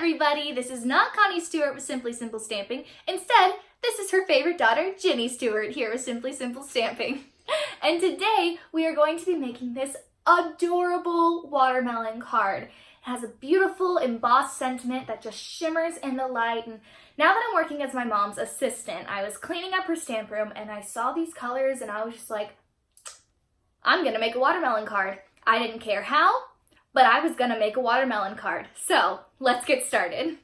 everybody, this is not Connie Stewart with Simply Simple Stamping. Instead, this is her favorite daughter, Ginny Stewart, here with Simply Simple Stamping. And today, we are going to be making this adorable watermelon card. It has a beautiful embossed sentiment that just shimmers in the light. And now that I'm working as my mom's assistant, I was cleaning up her stamp room and I saw these colors and I was just like, I'm gonna make a watermelon card. I didn't care how, but I was gonna make a watermelon card. So let's get started.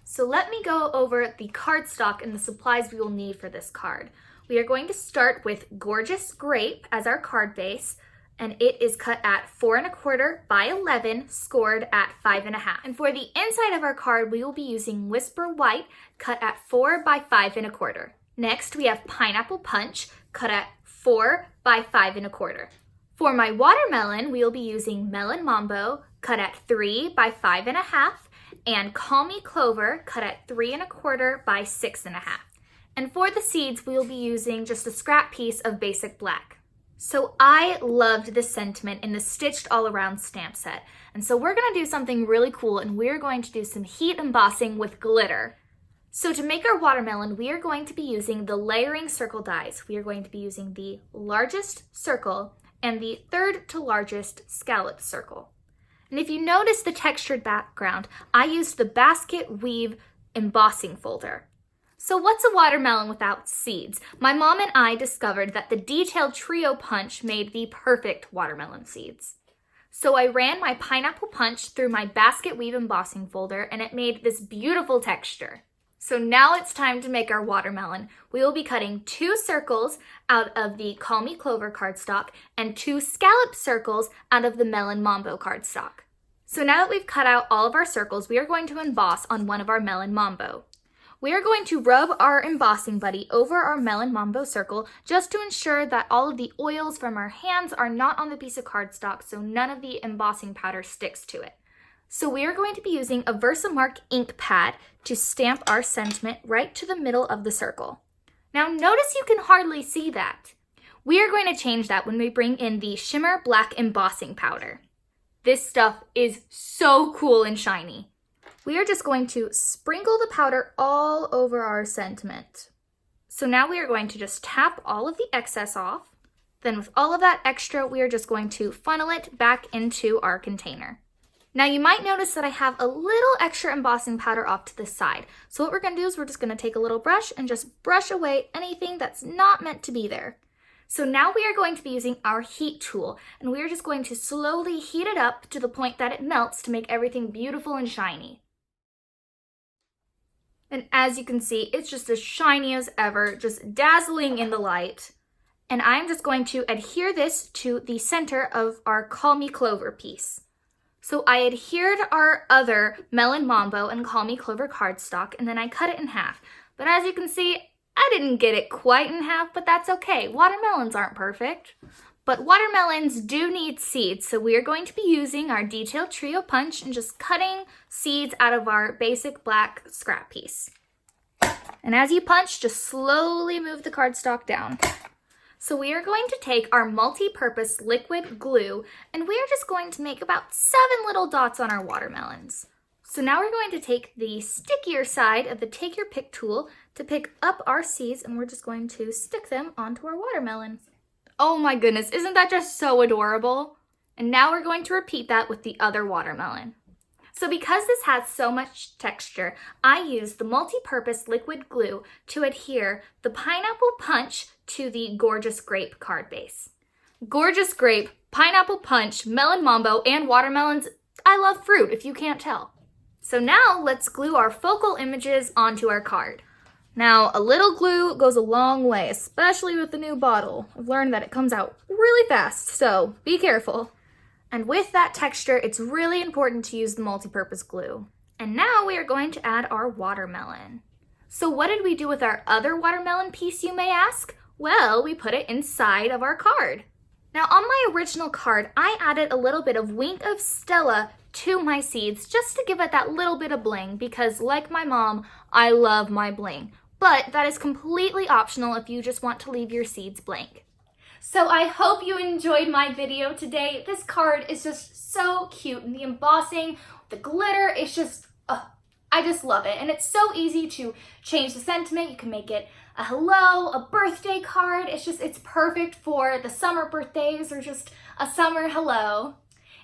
So let me go over the cardstock and the supplies we will need for this card. We are going to start with Gorgeous Grape as our card base, and it is cut at 4 1/4 by 11, scored at 5 1/2. And for the inside of our card, we will be using Whisper White, cut at 4 by 5 1/4. Next, we have Pineapple Punch, cut at 4 by 5 1/4. For my watermelon, we will be using Melon Mambo, cut at 3 by 5 1/2, and Call Me Clover, cut at 3 1/4 by 6 1/2. And for the seeds, we will be using just a scrap piece of basic black. So I loved this sentiment in the stitched all around stamp set. And so we're gonna do something really cool, and we're going to do some heat embossing with glitter. So to make our watermelon, we are going to be using the layering circle dies. We are going to be using the largest circle and the third to largest scallop circle. And if you notice the textured background, I used the basket weave embossing folder. So what's a watermelon without seeds? My mom and I discovered that the detailed trio punch made the perfect watermelon seeds. So I ran my pineapple punch through my basket weave embossing folder and it made this beautiful texture. So now it's time to make our watermelon. We will be cutting 2 circles out of the Call Me Clover cardstock and 2 scallop circles out of the Melon Mambo cardstock. So now that we've cut out all of our circles, we are going to emboss on one of our Melon Mambo. We are going to rub our embossing buddy over our Melon Mambo circle just to ensure that all of the oils from our hands are not on the piece of cardstock so none of the embossing powder sticks to it. So we are going to be using a Versamark ink pad to stamp our sentiment right to the middle of the circle. Now notice you can hardly see that. We are going to change that when we bring in the Shimmer Black Embossing Powder. This stuff is so cool and shiny. We are just going to sprinkle the powder all over our sentiment. So now we are going to just tap all of the excess off. Then with all of that extra, we are just going to funnel it back into our container. Now you might notice that I have a little extra embossing powder off to the side. So what we're gonna do is we're just gonna take a little brush and just brush away anything that's not meant to be there. So now we are going to be using our heat tool, and we are just going to slowly heat it up to the point that it melts to make everything beautiful and shiny. And as you can see, it's just as shiny as ever, just dazzling in the light. And I'm just going to adhere this to the center of our Call Me Clover piece. So I adhered our other Melon Mambo and Call Me Clover cardstock, and then I cut it in half. But as you can see, I didn't get it quite in half, but that's okay. Watermelons aren't perfect. But watermelons do need seeds, so we are going to be using our detailed trio punch and just cutting seeds out of our basic black scrap piece. And as you punch, just slowly move the cardstock down. So we are going to take our multi-purpose liquid glue and we are just going to make about 7 little dots on our watermelons. So now we're going to take the stickier side of the Take Your Pick tool to pick up our seeds and we're just going to stick them onto our watermelons. Oh my goodness, isn't that just so adorable? And now we're going to repeat that with the other watermelon. So because this has so much texture, I used the multi-purpose liquid glue to adhere the pineapple punch to the Gorgeous Grape card base. Gorgeous Grape, pineapple punch, Melon Mambo, and watermelons. I love fruit, if you can't tell. So now let's glue our focal images onto our card. Now, a little glue goes a long way, especially with the new bottle. I've learned that it comes out really fast, so be careful. And with that texture, it's really important to use the multi-purpose glue. And now we are going to add our watermelon. So what did we do with our other watermelon piece, you may ask? Well, we put it inside of our card. Now on my original card, I added a little bit of Wink of Stella to my seeds just to give it that little bit of bling because like my mom, I love my bling. But that is completely optional if you just want to leave your seeds blank. So I hope you enjoyed my video today. This card is just so cute and the embossing, the glitter is just, I just love it, and it's so easy to change the sentiment. You can make it a hello, a birthday card. It's perfect for the summer birthdays or just a summer hello.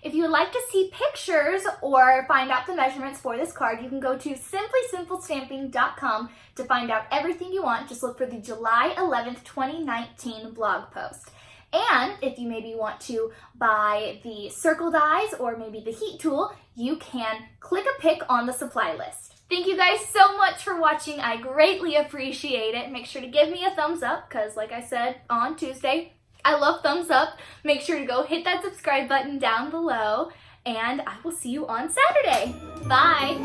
If you would like to see pictures or find out the measurements for this card, you can go to simplysimplestamping.com to find out everything you want. Just look for the July 11th, 2019 blog post. And if you maybe want to buy the circle dies or maybe the heat tool, you can click a pic on the supply list. Thank you guys so much for watching. I greatly appreciate it. Make sure to give me a thumbs up because, like I said on Tuesday, I love thumbs up. Make sure to go hit that subscribe button down below, and I will see you on Saturday. Bye.